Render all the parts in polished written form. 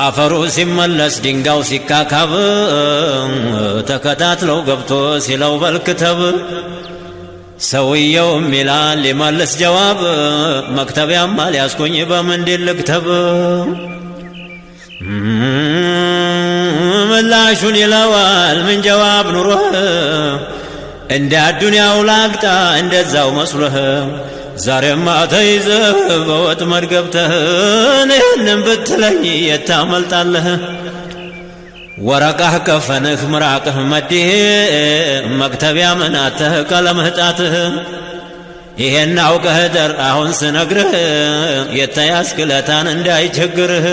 አፈሩ ሲመለስ ድንጋው ሲካካብ ተከታትለው ገብቶ ሲለው በልክተብ ሰውየውም ይላል ሊመልስ ጀዋብ መክተቢያም አልያዝኩኝ በምንድን ልክተብ ምላሹን ይለዋል ምን ጀዋብ ኑሮህ እንደ አዱንያው ላቅጣ እንደዛው መስሎህ ዛሬማ ተይዘህ በወጥመድ ገብተህ ይህንን ብትለኝ የታመልጣለህ ወረቃህ ከፈንህ ምራቅህ መዲህ መክተቢያ ምናትህ ቀለምህ ጣትህ ይሄን አውቀህ ደር አሁን ስነግርህ የተያዝክለታን እንዳይቸግርህ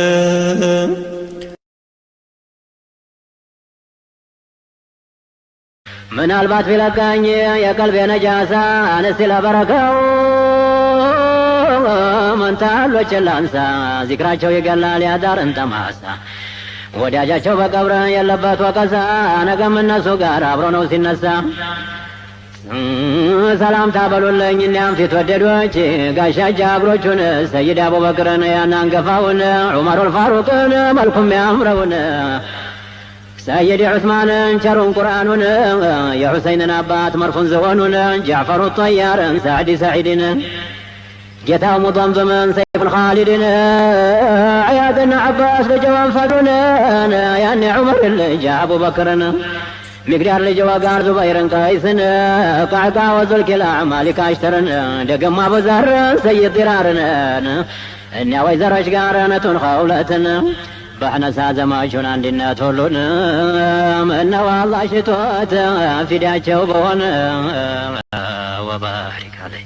ምናልባት ቢለቃኝ የቀልቤ ነጃሳ አነስቲ ለበረከው መንታሎችን ላንሳ ዚክራቸው ይገላል ያዳርን ጠማሳ ወዳጃቸው በቀብረ የለበት ወቀሳ ነገም እነሱ ጋር አብሮ ነው ሲነሳ ሰላምታ በሉልኝ እኒያም ፊት ወደዶች ጋሻ ጃግሮቹን ሰይድ አቡበክርን ያናንገፋውን ዑመሩል ፋሩቅን መልኩም ያምረውን سيدي عثمان شرون قرآنون يا حسين أبات مرفون زوانون جعفر الطيار سعدي سعيدين جتا مضمضم سيف الخالدين عياد عباس لجوان فدون يعني عمر اللي جاء أبو بكر مقدار لجواقار زبير قيسن قعقا وزل كلا مالك اشترن دقم أبو زهر سيد ضرارن إني ويزر أشقارنة خولتن بحنا سازماجون عندنا تولون من والله شتوت في داچو بون وبارك عليه